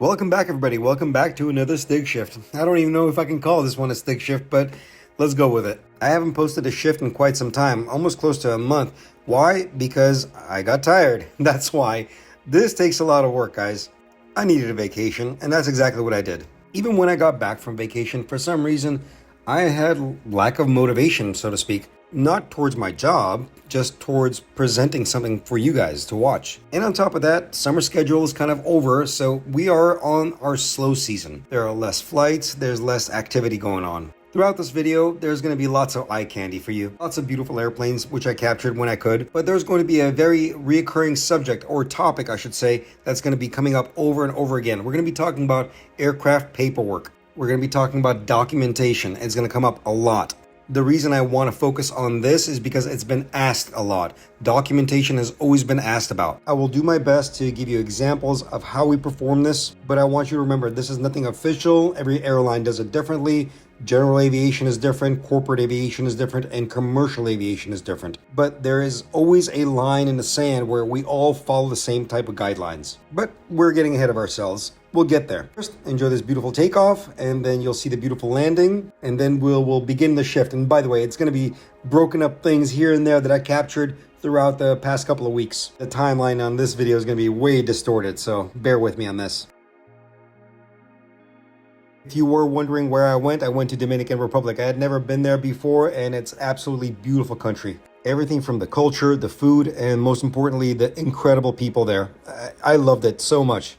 Welcome back, everybody. Welcome back to another Stig shift. I don't even know if I can call this one a Stig shift, but let's go with it. I haven't posted a shift in quite some time, almost close to a month. Why? Because I got tired. That's why. This takes a lot of work, guys. I needed a vacation, and that's exactly what I did. Even when I got back from vacation, for some reason, I had lack of motivation, so to speak. Not towards my job, just towards presenting something for you guys to watch. And on top of that, summer schedule is kind of over, so we are on our slow season. There are less flights, there's less activity going on. Throughout this video, there's going to be lots of eye candy for you. Lots of beautiful airplanes, which I captured when I could. But there's going to be a very reoccurring subject, or topic I should say, that's going to be coming up over and over again. We're going to be talking about aircraft paperwork. We're going to be talking about documentation. It's going to come up a lot. The reason I want to focus on this is because it's been asked a lot. Documentation has always been asked about. I will do my best to give you examples of how we perform this, but I want you to remember this is nothing official. Every airline does it differently. General aviation is different, corporate aviation is different, and commercial aviation is different. But there is always a line in the sand where we all follow the same type of guidelines. But we're getting ahead of ourselves. We'll get there. First, enjoy this beautiful takeoff, and then you'll see the beautiful landing, and then we'll begin the shift. And by the way, it's going to be broken up things here and there that I captured throughout the past couple of weeks. The timeline on this video is going to be way distorted, so bear with me on this. If you were wondering where I went to Dominican Republic. I had never been there before, and it's absolutely beautiful country. Everything from the culture, the food, and most importantly, the incredible people there. I loved it so much.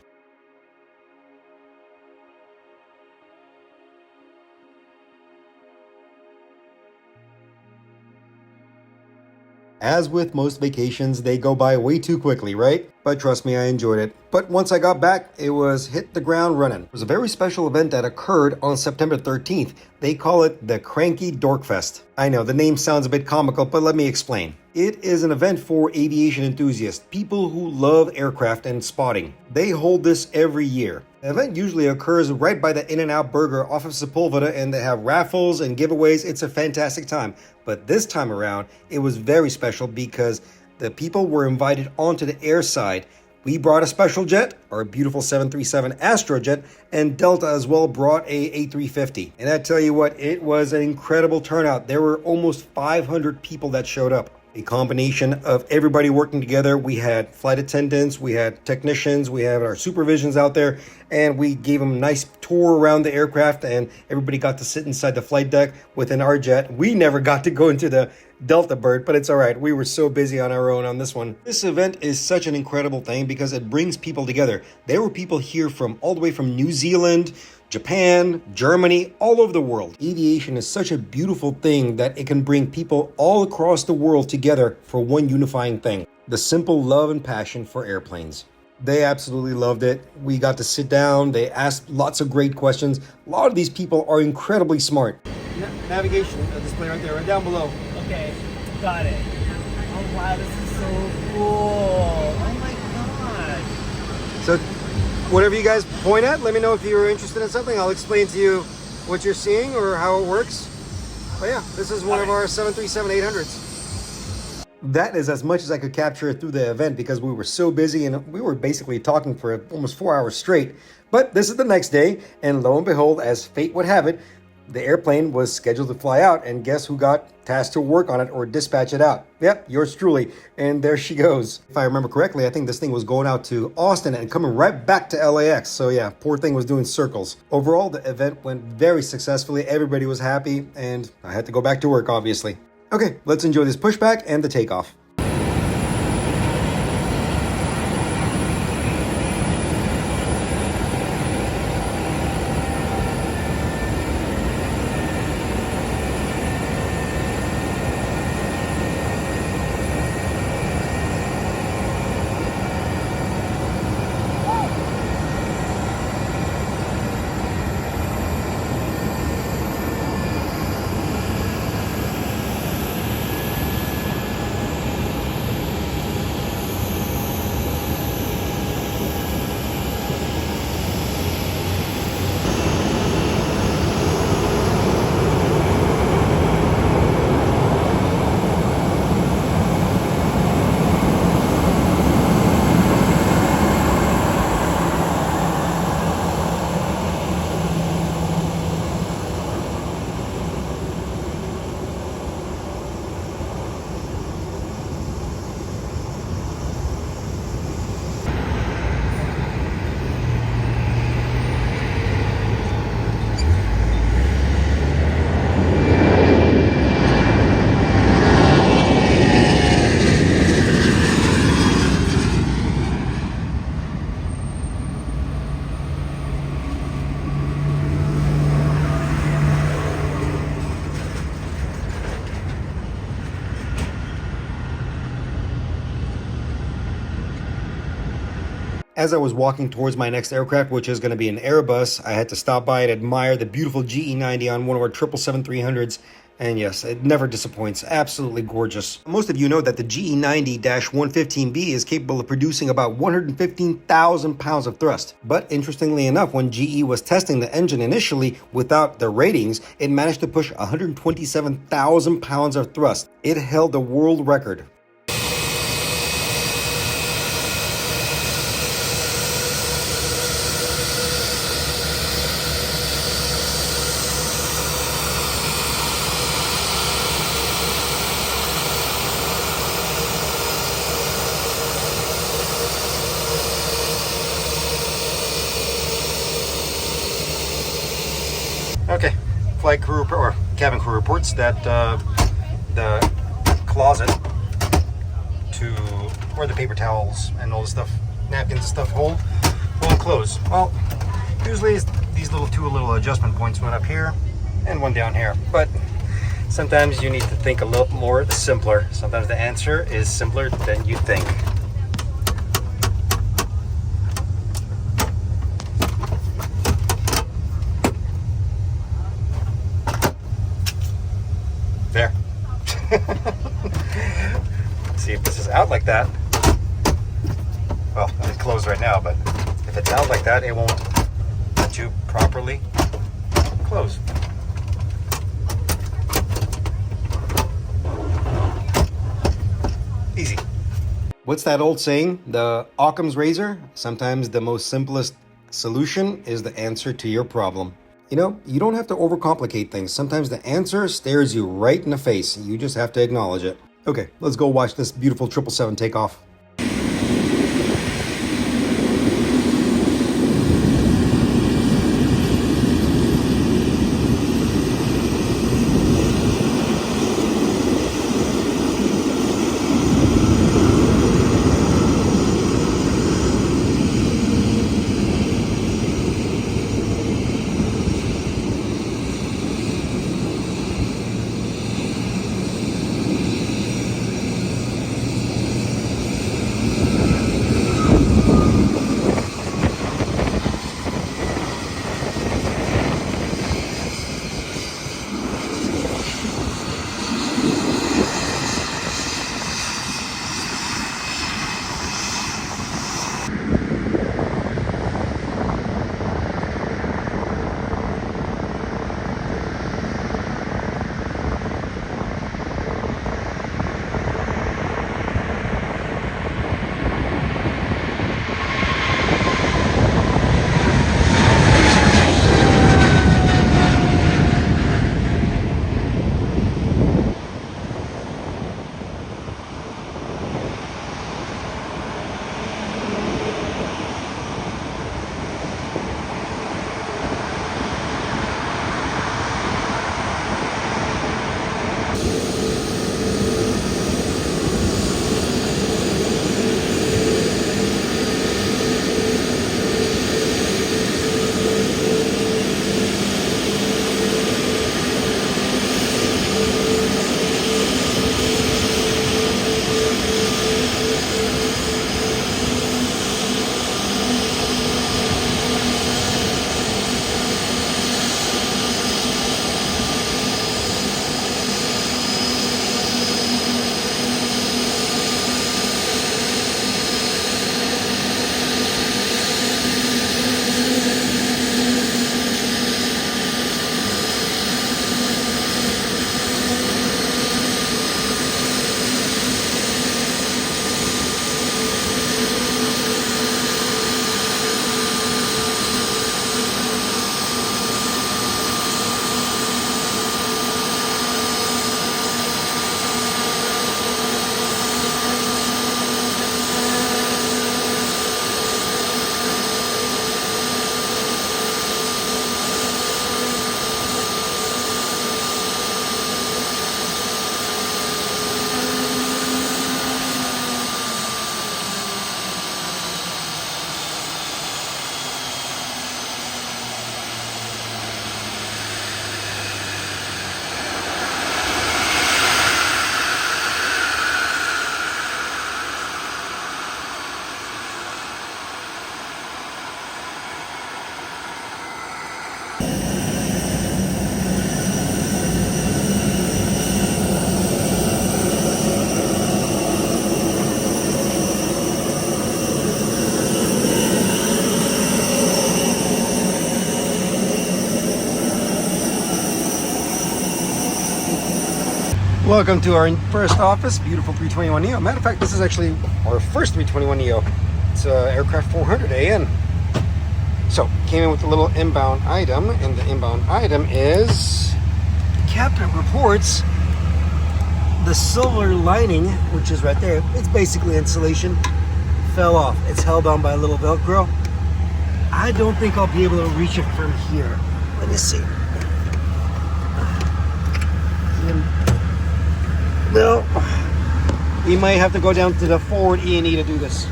As with most vacations, they go by way too quickly, right? But trust me, I enjoyed it. But once I got back, it was hit the ground running. It was a very special event that occurred on September 13th. They call it the Cranky Dorkfest. I know, the name sounds a bit comical, but let me explain. It is an event for aviation enthusiasts, people who love aircraft and spotting. They hold this every year. The event usually occurs right by the In-N-Out Burger off of Sepulveda, and they have raffles and giveaways. It's a fantastic time. But this time around, it was very special because the people were invited onto the air side. We brought a special jet, our beautiful 737 Astrojet, and Delta as well brought a A350. And I tell you what, it was an incredible turnout. There were almost 500 people that showed up. A combination of everybody working together. We had flight attendants, we had technicians, we had our supervisions out there, and we gave them a nice tour around the aircraft, and everybody got to sit inside the flight deck within our jet. We never got to go into the Delta bird, but it's all right. We were so busy on our own on this one. This event is such an incredible thing because it brings people together. There were people here from all the way from New Zealand, Japan, Germany, all over the world. Aviation is such a beautiful thing that it can bring people all across the world together for one unifying thing: the simple love and passion for airplanes. They absolutely loved it. We got to sit down. They asked lots of great questions. A lot of these people are incredibly smart. Navigation display right there, right down below. Okay, got it. Oh wow, this is so cool. Oh my god. So whatever you guys point at, let me know if you're interested in something. I'll explain to you what you're seeing or how it works. But yeah, this is one of our 737-800s. That is as much as I could capture through the event because we were so busy and we were basically talking for almost 4 hours straight. But this is the next day, and lo and behold, as fate would have it, the airplane was scheduled to fly out, and guess who got tasked to work on it or dispatch it out? Yep, yours truly. And there she goes. If I remember correctly, I think this thing was going out to Austin and coming right back to LAX. So yeah, poor thing was doing circles. Overall, the event went very successfully. Everybody was happy, and I had to go back to work, obviously. Okay, let's enjoy this pushback and the takeoff. As I was walking towards my next aircraft, which is going to be an Airbus, I had to stop by and admire the beautiful GE90 on one of our 777-300s. And yes, it never disappoints. Absolutely gorgeous. Most of you know that the GE90-115B is capable of producing about 115,000 pounds of thrust. But interestingly enough, when GE was testing the engine initially without the ratings, it managed to push 127,000 pounds of thrust. It held the world record. Okay, flight crew or cabin crew reports that the closet to where the paper towels and all the stuff, napkins and stuff won't close. Well, usually it's these two little adjustment points, one up here and one down here. But sometimes you need to think a little more simpler. Sometimes the answer is simpler than you think. There. See if this is out like that. Well, it's closed right now, but if it's out like that, it won't let you properly close. Easy. What's that old saying? The Occam's razor? Sometimes the most simplest solution is the answer to your problem. You know, you don't have to overcomplicate things. Sometimes the answer stares you right in the face. You just have to acknowledge it. Okay, let's go watch this beautiful 777 take off. Welcome to our first office, beautiful 321neo. Matter of fact, this is actually our first 321neo. It's aircraft 400 AN. So, came in with a little inbound item, and the inbound item is captain reports the silver lining, which is right there. It's basically insulation, fell off. It's held on by a little Velcro. I don't think I'll be able to reach it from here. Let me see. No, we might have to go down to the forward E&E to do this.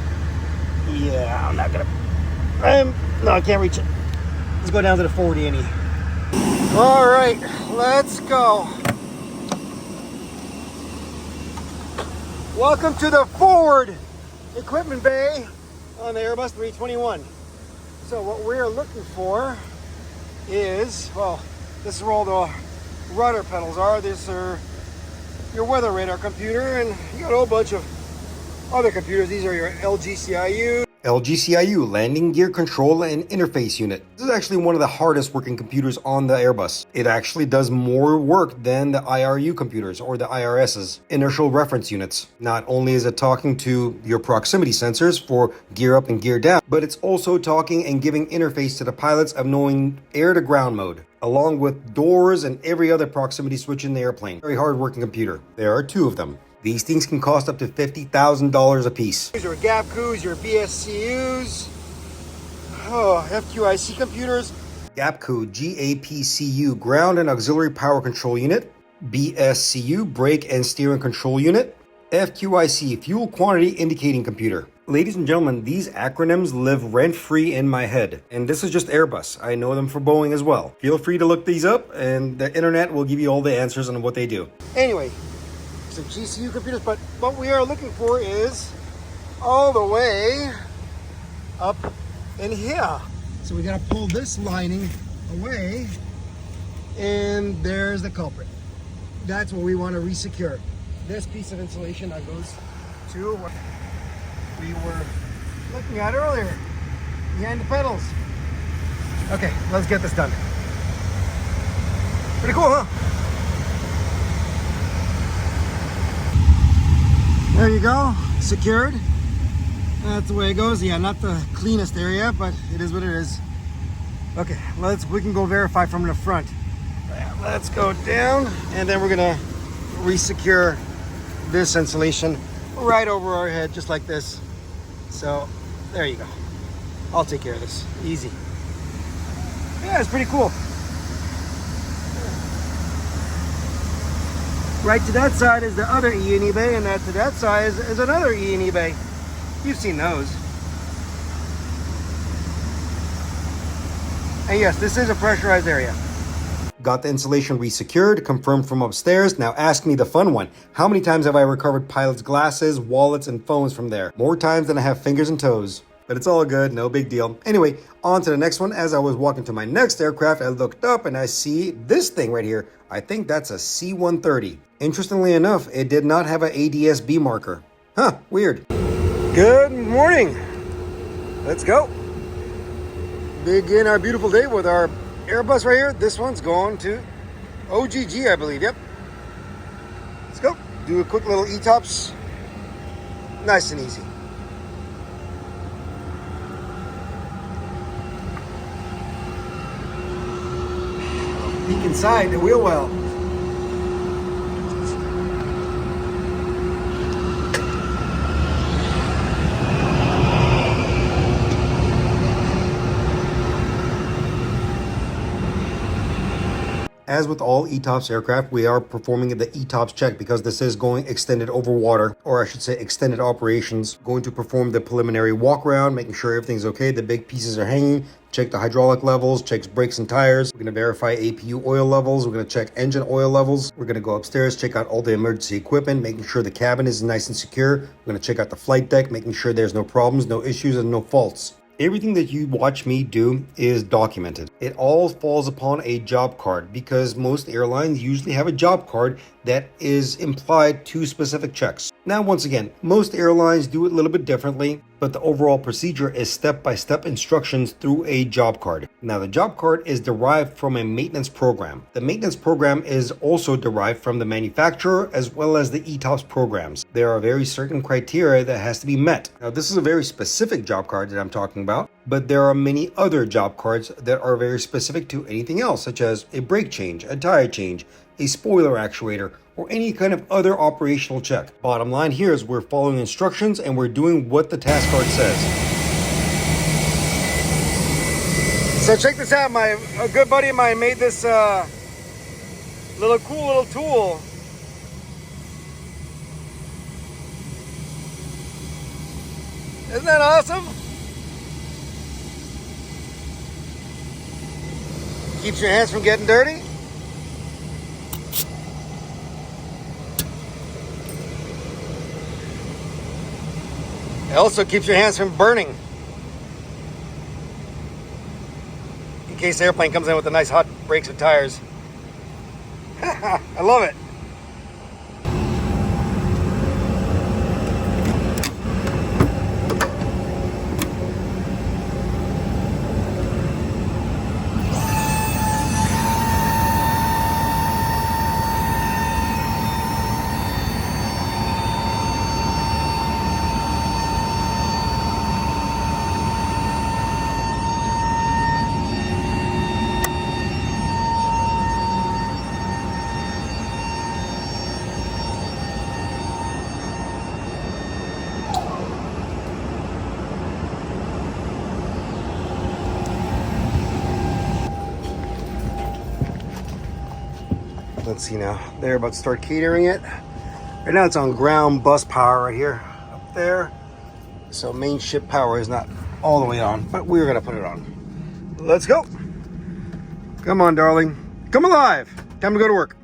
Yeah, I'm not gonna. No, I can't reach it. Let's go down to the forward E&E. All right, let's go. Welcome to the forward equipment bay on the Airbus 321. So what we're looking for is, well, this is where all the rudder pedals are. These are your weather radar computer, and you got a whole bunch of other computers. These are your LGCIU. LGCIU, Landing Gear Control and Interface Unit. This is actually one of the hardest working computers on the Airbus. It actually does more work than the IRU computers or the IRS's, Inertial Reference Units. Not only is it talking to your proximity sensors for gear up and gear down, but it's also talking and giving interface to the pilots of knowing air to ground mode, along with doors and every other proximity switch in the airplane. Very hard working computer. There are two of them. These things can cost up to $50,000 a piece. These are GAPCUs, your BSCUs, FQIC computers. GAPCU, GAPCU, Ground and Auxiliary Power Control Unit. BSCU, Brake and Steering Control Unit. FQIC, Fuel Quantity Indicating Computer. Ladies and gentlemen, these acronyms live rent-free in my head. And this is just Airbus. I know them for Boeing as well. Feel free to look these up, and the internet will give you all the answers on what they do. Anyway, some GCU computers, but what we are looking for is all the way up in here. So we gotta pull this lining away, and there's the culprit. That's what we want to resecure. This piece of insulation that goes to what we were looking at earlier, behind the pedals. Okay, let's get this done. Pretty cool, huh? There you go, secured. That's the way it goes. Yeah, not the cleanest area, but it is what it is. Okay, we can go verify from the front. Let's go down, and then we're gonna resecure this insulation right over our head, just like this. So, there you go. I'll take care of this, easy. Yeah, it's pretty cool. Right to that side is the other E&E bay, and to that side is another E&E bay. You've seen those. And yes, this is a pressurized area. Got the insulation resecured, confirmed from upstairs. Now ask me the fun one. How many times have I recovered pilots' glasses, wallets, and phones from there? More times than I have fingers and toes. But it's all good, no big deal. Anyway, on to the next one. As I was walking to my next aircraft, I looked up and I see this thing right here. I think that's a C-130. Interestingly enough, it did not have an ADS-B marker. Huh, weird. Good morning. Let's go. Begin our beautiful day with our Airbus right here. This one's going to OGG, I believe. Yep. Let's go. Do a quick little ETOPS. Nice and easy. Peek inside the wheel well. As with all ETOPS aircraft, we are performing the ETOPS check because this is going extended over water, or I should say extended operations. Going to perform the preliminary walk around, making sure everything's okay, the big pieces are hanging, check the hydraulic levels, checks brakes and tires. We're going to verify APU oil levels. We're going to check engine oil levels. We're going to go upstairs, check out all the emergency equipment, making sure the cabin is nice and secure. We're going to check out the flight deck, making sure there's no problems, no issues, and no faults. Everything that you watch me do is documented. It all falls upon a job card because most airlines usually have a job card that is implied to specific checks. Now, once again, most airlines do it a little bit differently, but the overall procedure is step-by-step instructions through a job card. Now, the job card is derived from a maintenance program. The maintenance program is also derived from the manufacturer as well as the ETOPS programs. There are very certain criteria that has to be met. Now, this is a very specific job card that I'm talking about, but there are many other job cards that are very specific to anything else, such as a brake change, a tire change, a spoiler actuator, or any kind of other operational check. Bottom line here is we're following instructions and we're doing what the task card says. So check this out, a good buddy of mine made this cool little tool. Isn't that awesome? Keeps your hands from getting dirty. It also keeps your hands from burning. In case the airplane comes in with the nice hot brakes or tires. I love it. Let's see now. They're about to start catering it. Right now it's on ground bus power right here, up there. So main ship power is not all the way on, but we're gonna put it on. Let's go. Come on, darling. Come alive. Time to go to work.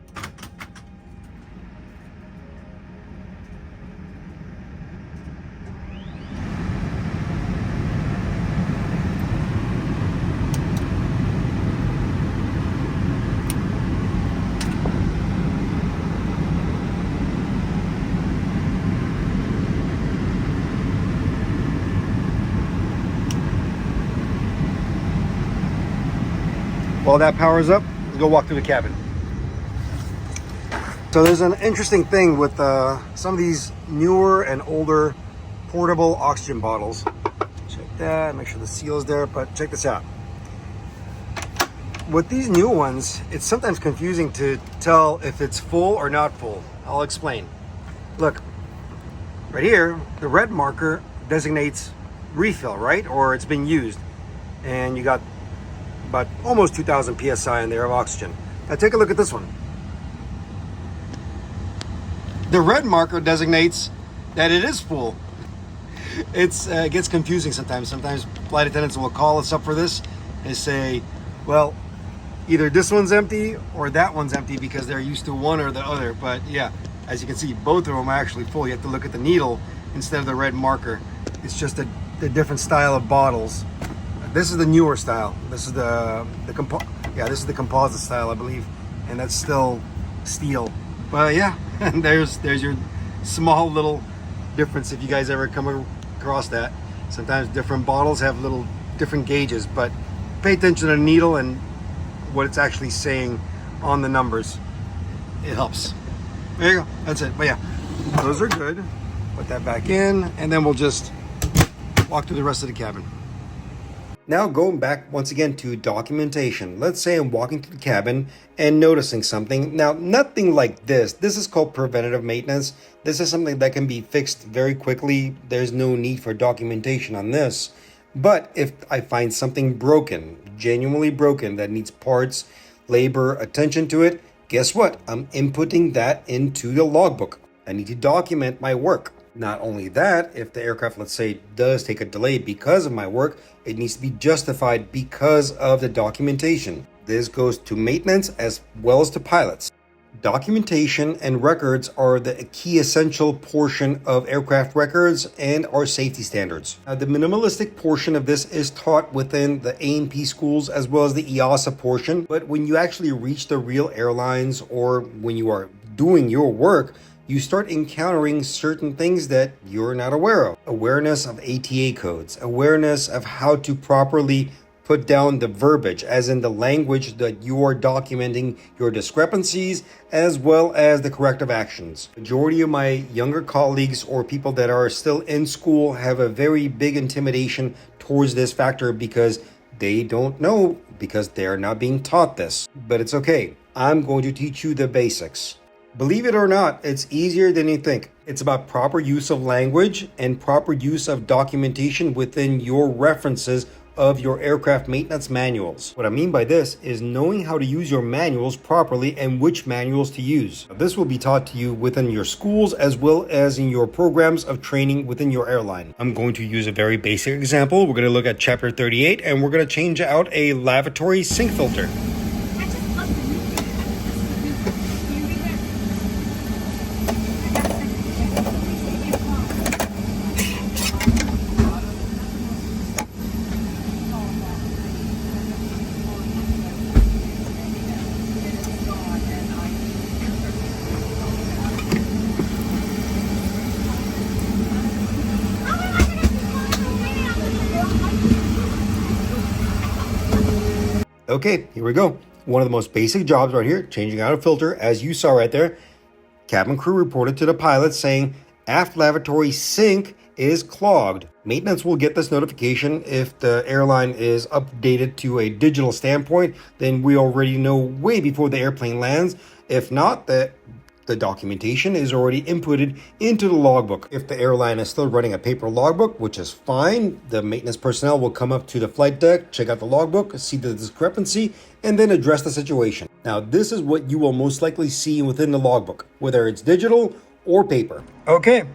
While that powers up, let's go walk through the cabin. So there's an interesting thing with some of these newer and older portable oxygen bottles. Check that, make sure the seal is there, but check this out. With these new ones, it's sometimes confusing to tell if it's full or not full. I'll explain. Look, right here, the red marker designates refill, right? Or it's been used. And you got about almost 2,000 psi in there of oxygen. Now take a look at this one. The red marker designates that it is full. It gets confusing sometimes. Sometimes flight attendants will call us up for this and say, well, either this one's empty or that one's empty because they're used to one or the other. But yeah, as you can see, both of them are actually full. You have to look at the needle instead of the red marker. It's just a different style of bottles. This is the newer style. This is this is the composite style, I believe, and that's still steel. But yeah, and there's your small little difference if you guys ever come across that. Sometimes different bottles have little different gauges, but pay attention to the needle and what it's actually saying on the numbers. It helps. There you go. That's it. But yeah, those are good. Put that back in, and then we'll just walk through the rest of the cabin. Now going back once again to documentation. Let's say I'm walking through the cabin and noticing something. Now, nothing like this. This is called preventative maintenance. This is something that can be fixed very quickly. There's no need for documentation on this. But if I find something broken, genuinely broken, that needs parts, labor, attention to it, guess what? I'm inputting that into the logbook. I need to document my work. Not only that, if the aircraft, let's say, does take a delay because of my work, it needs to be justified because of the documentation. This goes to maintenance as well as to pilots. Documentation and records are the key essential portion of aircraft records and our safety standards. The minimalistic portion of this is taught within the A&P schools as well as the EASA portion, but when you actually reach the real airlines or when you are doing your work, you start encountering certain things that you're not aware of. Awareness of ATA codes, awareness of how to properly put down the verbiage, as in the language that you are documenting your discrepancies, as well as the corrective actions. Majority of my younger colleagues or people that are still in school have a very big intimidation towards this factor because they don't know, because they're not being taught this. But it's okay. I'm going to teach you the basics. Believe it or not, it's easier than you think. It's about proper use of language and proper use of documentation within your references of your aircraft maintenance manuals. What I mean by this is knowing how to use your manuals properly and which manuals to use. This will be taught to you within your schools as well as in your programs of training within your airline. I'm going to use a very basic example. We're going to look at chapter 38 and we're going to change out a lavatory sink filter. Okay, here we go. One of the most basic jobs right here, changing out a filter, as you saw right there. Cabin crew reported to the pilot saying, aft lavatory sink is clogged. Maintenance will get this notification if the airline is updated to a digital standpoint. Then we already know way before the airplane lands. If not, the documentation is already inputted into the logbook. If the airline is still running a paper logbook, which is fine, the maintenance personnel will come up to the flight deck, check out the logbook, see the discrepancy, and then address the situation. Now, this is what you will most likely see within the logbook, whether it's digital or paper. Okay,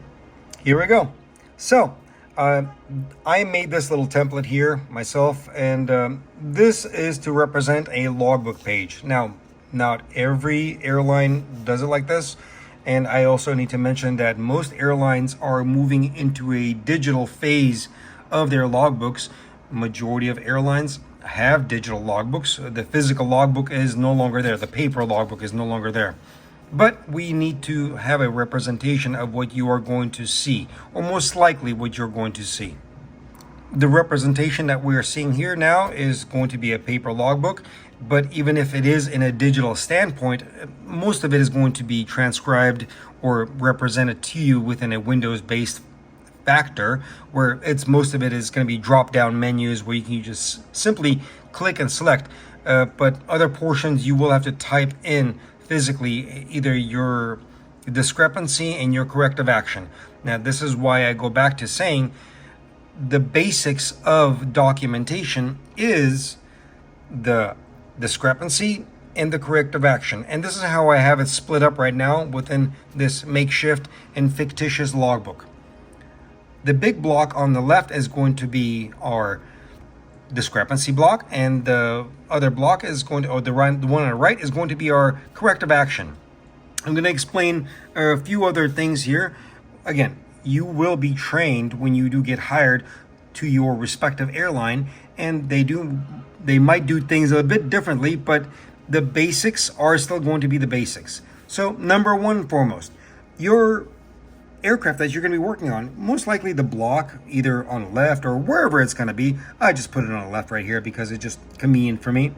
here we go. So, I made this little template here myself, and this is to represent a logbook page. Now, not every airline does it like this. And I also need to mention that most airlines are moving into a digital phase of their logbooks. Majority of airlines have digital logbooks. The physical logbook is no longer there. The paper logbook is no longer there. But we need to have a representation of what you are going to see, or most likely what you're going to see. The representation that we are seeing here now is going to be a paper logbook, but even if it is in a digital standpoint, most of it is going to be transcribed or represented to you within a Windows-based factor, where most of it is going to be drop-down menus where you can just simply click and select. But other portions you will have to type in physically either your discrepancy and your corrective action. Now, this is why I go back to saying the basics of documentation is the discrepancy and the corrective action. And this is how I have it split up right now within this makeshift and fictitious logbook. The big block on the left is going to be our discrepancy block, and the other block is going to, or the one on the right is going to be our corrective action. I'm going to explain a few other things here. Again, you will be trained when you do get hired to your respective airline, and they might do things a bit differently, but the basics are still going to be the basics. So number one foremost, your aircraft that you're going to be working on, most likely the block either on the left or wherever it's going to be. I just put it on the left right here because it's just convenient for me.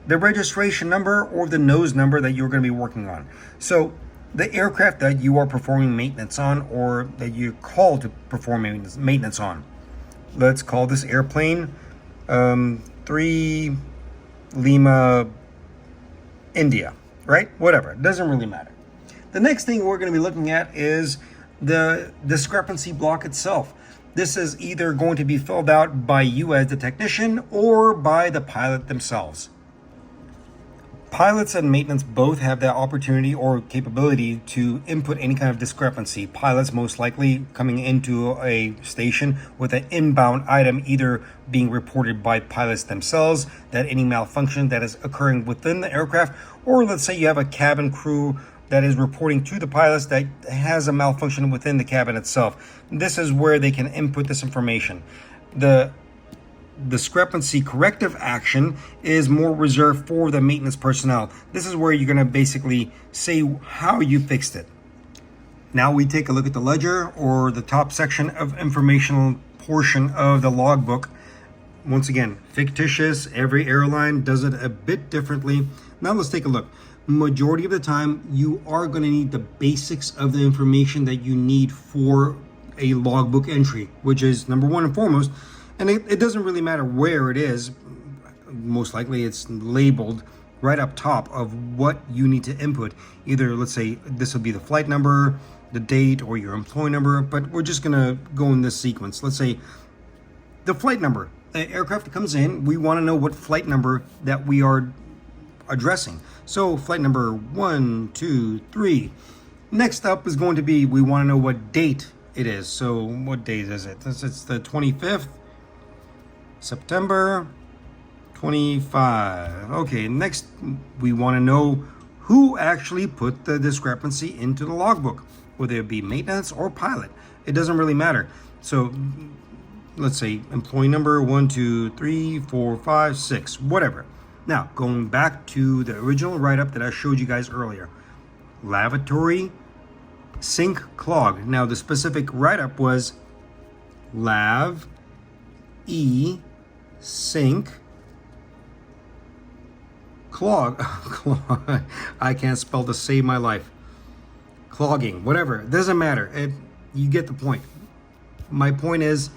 The registration number or the nose number that you're going to be working on. So the aircraft that you are performing maintenance on, or that you're called to perform maintenance on. Let's call this airplane 3 Lima India, right? Whatever, it doesn't really matter. The next thing we're going to be looking at is the discrepancy block itself. This is either going to be filled out by you as the technician or by the pilot themselves. Pilots and maintenance both have that opportunity or capability to input any kind of discrepancy. Pilots most likely coming into a station with an inbound item either being reported by pilots themselves, that any malfunction that is occurring within the aircraft, or let's say you have a cabin crew that is reporting to the pilots that has a malfunction within the cabin itself. This is where they can input this information. The discrepancy corrective action is more reserved for the maintenance personnel. This is where you're going to basically say how you fixed it. Now we take a look at the ledger, or the top section of informational portion of the logbook. Once again, fictitious. Every airline does it a bit differently. Now let's take a look. Majority of the time, you are going to need the basics of the information that you need for a logbook entry, which is number one and foremost. And it doesn't really matter where it is. Most likely it's labeled right up top of what you need to input. Either, let's say, this will be the flight number, the date, or your employee number, but we're just gonna go in this sequence. Let's say the flight number. The aircraft comes in, we wanna know what flight number that we are addressing. So flight number 1, 2, 3. Next up is going to be, we wanna know what date it is. So what date is it? It's the 25th, September 25. Okay, next we wanna know who actually put the discrepancy into the logbook, whether it be maintenance or pilot. It doesn't really matter. So let's say employee number 1, 2, 3, 4, 5, 6, whatever. Now, going back to the original write-up that I showed you guys earlier. Lavatory sink clog. Now, the specific write-up was lav e sink clog. I can't spell to save my life. Clogging, whatever, it doesn't matter. You get the point. My point is,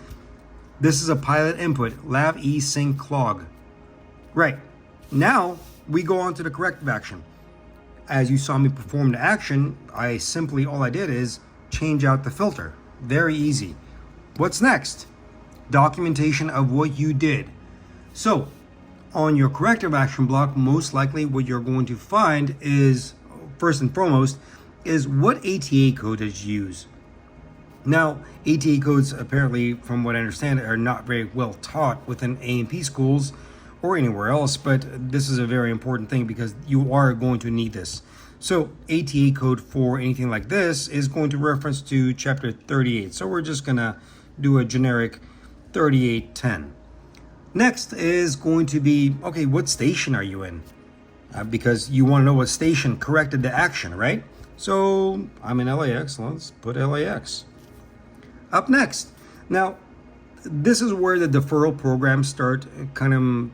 this is a pilot input, lav e sink clog. Right, now we go on to the corrective action. As you saw me perform the action, all I did is change out the filter. Very easy. What's next? Documentation of what you did. So on your corrective action block, most likely what you're going to find is, first and foremost, is what ATA code is used. Now, ATA codes, apparently, from what I understand, are not very well taught within A&P schools or anywhere else, but this is a very important thing because you are going to need this. So ATA code for anything like this is going to reference to chapter 38. So we're just gonna do a generic 3810. Next is going to be, okay, what station are you in? Because you want to know what station corrected the action, right? So I'm in LAX, let's put LAX. Up next. Now, this is where the deferral programs start kind of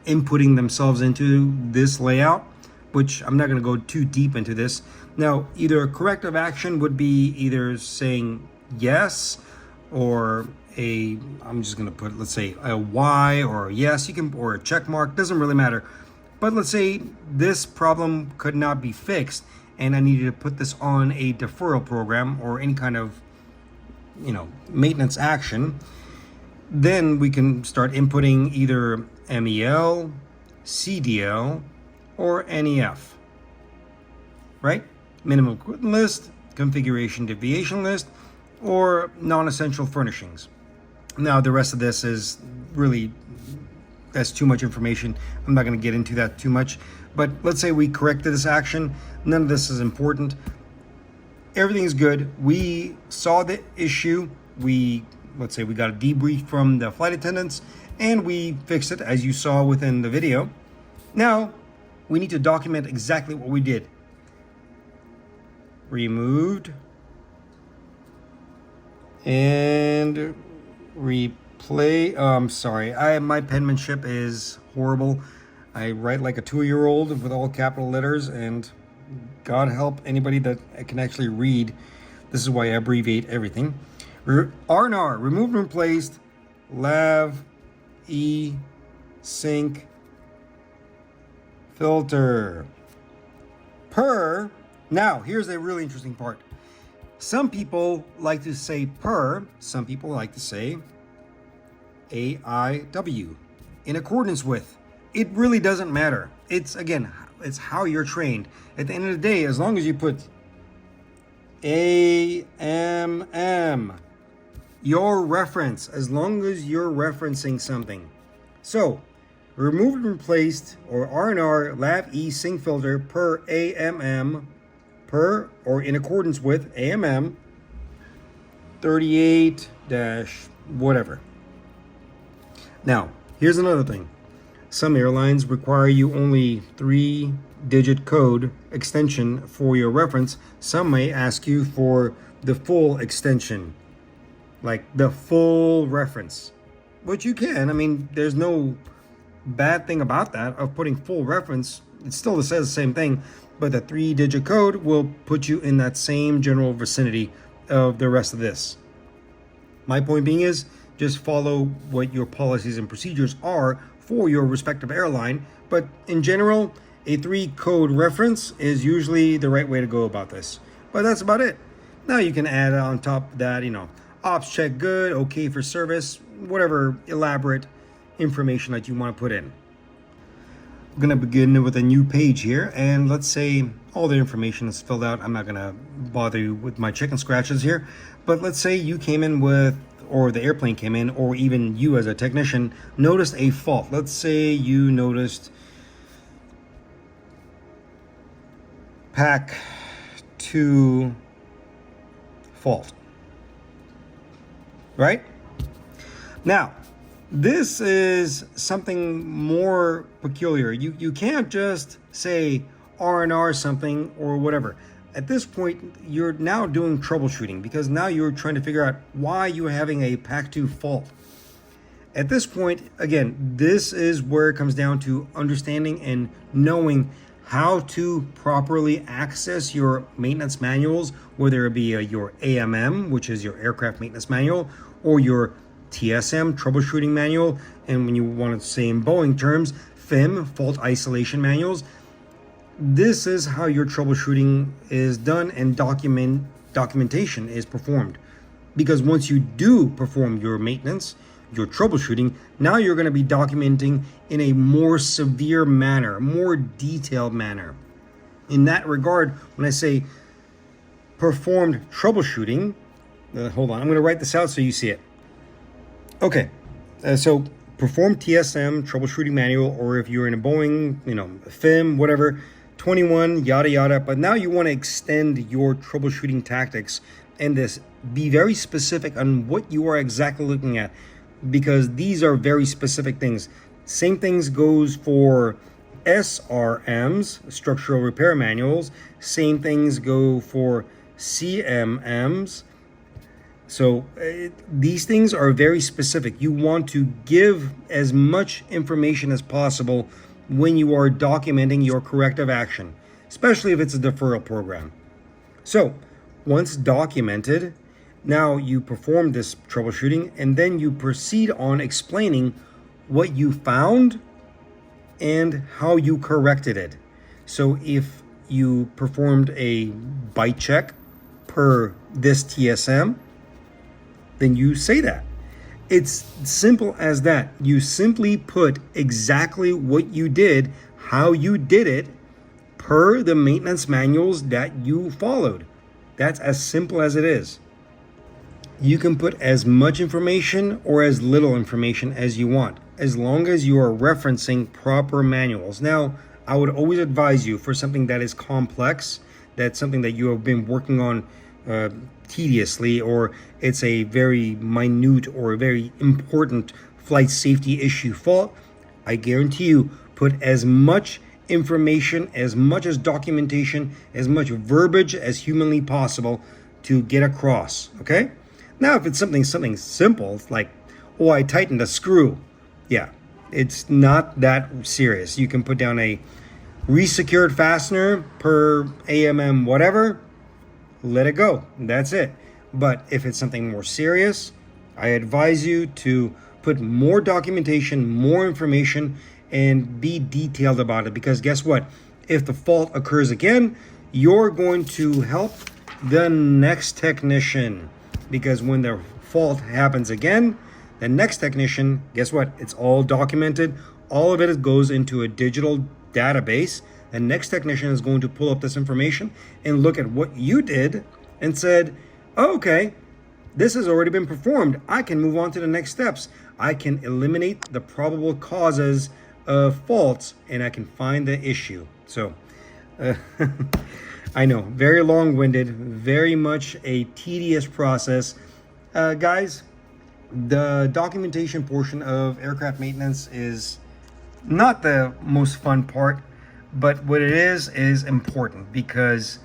inputting themselves into this layout, which I'm not going to go too deep into this. Now, either a corrective action would be either saying yes, or I'm just going to put, let's say, a Y or a yes, or a check mark, doesn't really matter. But let's say this problem could not be fixed and I needed to put this on a deferral program or any kind of, maintenance action. Then we can start inputting either MEL, CDL, or NEF, right? Minimum equipment list, configuration deviation list, or non-essential furnishings. Now, the rest of this is really, that's too much information. I'm not going to get into that too much. But let's say we corrected this action. None of this is important. Everything's good. We saw the issue. Let's say we got a debrief from the flight attendants and we fixed it, as you saw within the video. Now, we need to document exactly what we did. Removed and replay. I'm sorry, my penmanship is horrible. I write like a 2-year-old with all capital letters, and God help anybody that can actually read. This is why I abbreviate everything. R&R, removed and replaced, lav e sink filter. Per. Now, here's a really interesting part. Some people like to say per, some people like to say AIW, in accordance with. It really doesn't matter. It's how you're trained. At the end of the day, as long as you put AMM, your reference, as long as you're referencing something. So, removed and replaced, or R&R lav e sink filter per AMM, per or in accordance with AMM 38 whatever. Now, here's another thing. Some airlines require you only 3 3-digit code extension for your reference. Some may ask you for the full extension, like the full reference, which you can. I mean, there's no bad thing about that of putting full reference. It still says the same thing, but the 3-digit code will put you in that same general vicinity of the rest of this. My point being is just follow what your policies and procedures are for your respective airline. But in general, a 3-code reference is usually the right way to go about this. But that's about it. Now you can add on top of that, ops check good, okay for service, whatever elaborate information that you want to put in. I'm going to begin with a new page here, and let's say all the information is filled out. I'm not going to bother you with my chicken scratches here, but let's say you came in with, or the airplane came in, or even you as a technician noticed a fault. Let's say you noticed pack 2 fault, right? Now, this is something more peculiar. You can't just say R&R something or whatever. At this point, you're now doing troubleshooting, because now you're trying to figure out why you're having a pack 2 fault. At this point, again, this is where it comes down to understanding and knowing how to properly access your maintenance manuals, whether it be your AMM, which is your aircraft maintenance manual, or your TSM, troubleshooting manual, and when you want to say in Boeing terms, FIM, fault isolation manuals. This is how your troubleshooting is done and documentation is performed. Because once you do perform your maintenance, your troubleshooting, now you're going to be documenting in a more severe manner, more detailed manner. In that regard, when I say performed troubleshooting, hold on, I'm going to write this out so you see it. Okay, so perform TSM, troubleshooting manual, or if you're in a Boeing, FIM, whatever, 21, yada, yada. But now you want to extend your troubleshooting tactics and this, be very specific on what you are exactly looking at, because these are very specific things. Same things goes for SRMs, structural repair manuals. Same things go for CMMs. So these things are very specific. You want to give as much information as possible when you are documenting your corrective action, especially if it's a deferral program. So once documented, now you perform this troubleshooting, and then you proceed on explaining what you found and how you corrected it. So if you performed a bite check per this TSM, then you say that. It's simple as that. You simply put exactly what you did, how you did it, per the maintenance manuals that you followed. That's as simple as it is. You can put as much information or as little information as you want, as long as you are referencing proper manuals. Now, I would always advise you for something that is complex, that's something that you have been working on tediously, or it's a very minute or a very important flight safety issue fault, I guarantee you, put as much information, as much as documentation, as much verbiage as humanly possible to get across, okay? Now, if it's something simple, like, oh, I tightened a screw, yeah, it's not that serious. You can put down a resecured fastener per AMM whatever, let it go. That's it. But if it's something more serious, I advise you to put more documentation, more information, and be detailed about it. Because guess what? If the fault occurs again, you're going to help the next technician. Because when the fault happens again, the next technician, guess what? It's all documented. All of it goes into a digital database. The next technician is going to pull up this information and look at what you did and said, oh, okay, this has already been performed. I can move on to the next steps. I can eliminate the probable causes of faults, and I can find the issue. So, I know, very long-winded, very much a tedious process. Guys, the documentation portion of aircraft maintenance is not the most fun part, But what it is important, because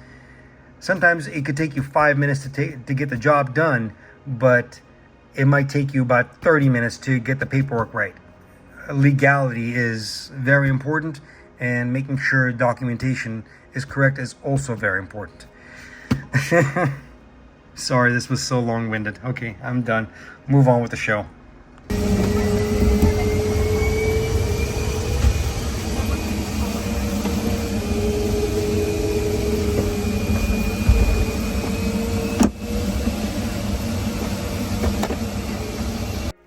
sometimes it could take you 5 minutes to get the job done, but it might take you about 30 minutes to get the paperwork right. Legality is very important, and making sure documentation is correct is also very important. Sorry, this was so long-winded. Okay, I'm done. Move on with the show.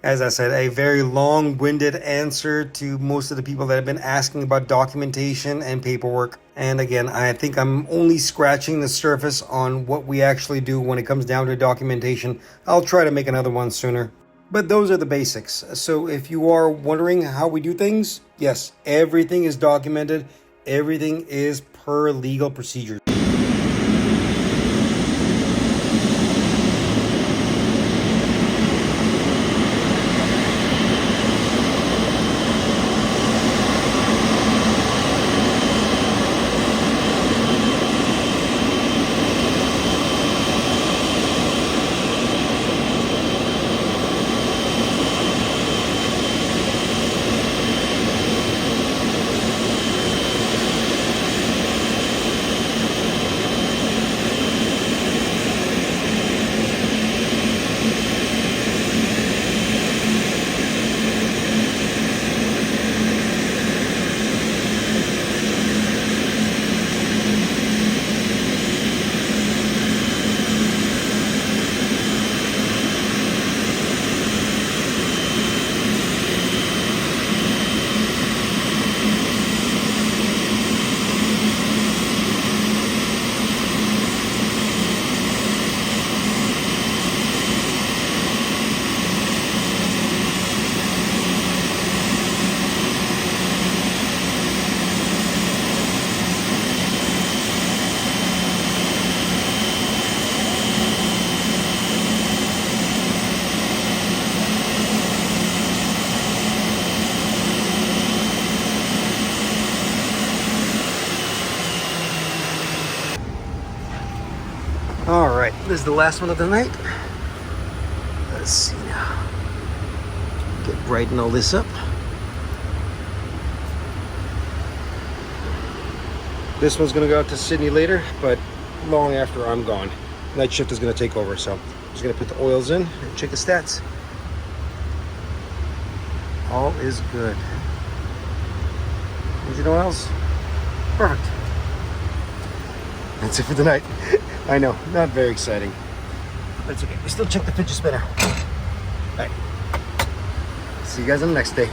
As I said, a very long-winded answer to most of the people that have been asking about documentation and paperwork. And again, I think I'm only scratching the surface on what we actually do when it comes down to documentation. I'll try to make another one sooner. But those are the basics. So if you are wondering how we do things, yes, everything is documented. Everything is per legal procedure. All right, this is the last one of the night. Let's see now. Get brighten all this up. This one's gonna go out to Sydney later, but long after I'm gone. Night shift is gonna take over, so I'm just gonna put the oils in and check the stats. All is good. Engine oils, perfect. That's it for the night. I know, not very exciting. But it's okay. We still check the fidget spinner. All right. See you guys on the next day.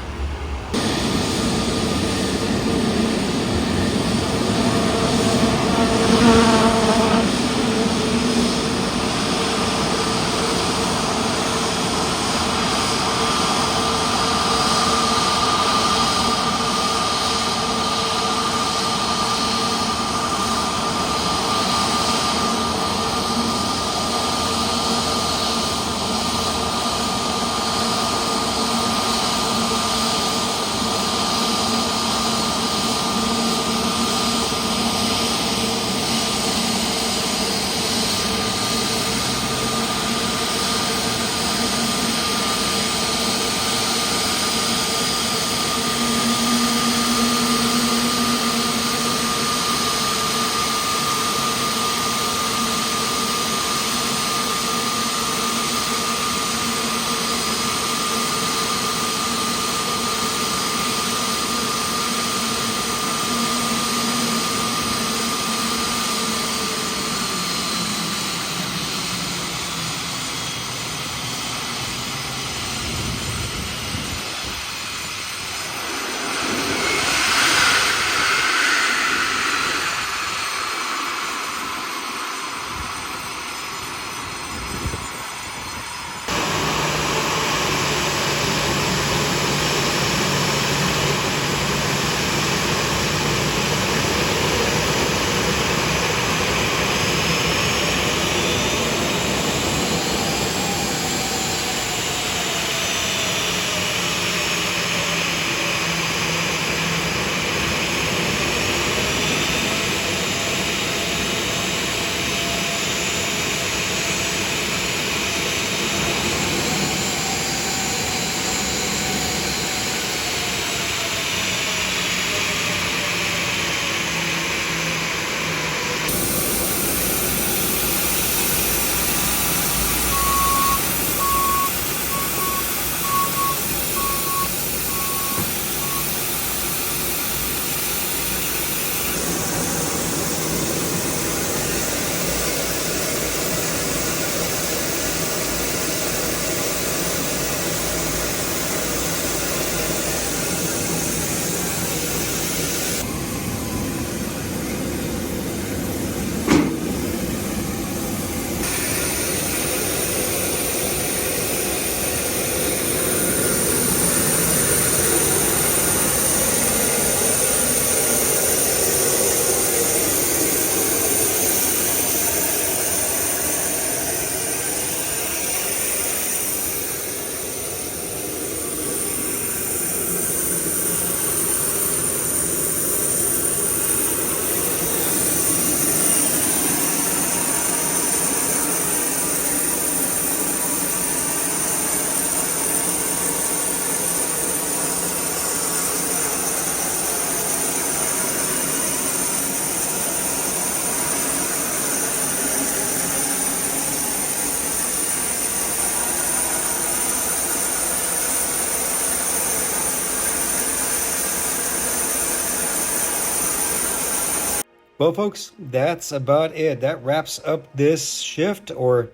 Well, folks, that's about it. That wraps up this shift, or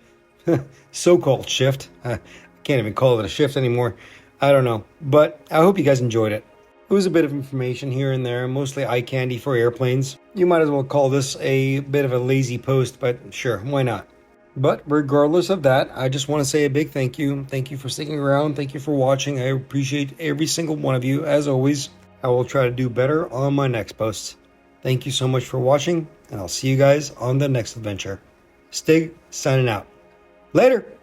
so-called shift. I can't even call it a shift anymore. I don't know. But I hope you guys enjoyed it. It was a bit of information here and there, mostly eye candy for airplanes. You might as well call this a bit of a lazy post, but sure, why not? But regardless of that, I just want to say a big thank you. Thank you for sticking around. Thank you for watching. I appreciate every single one of you. As always, I will try to do better on my next posts. Thank you so much for watching, and I'll see you guys on the next adventure. Stig, signing out. Later!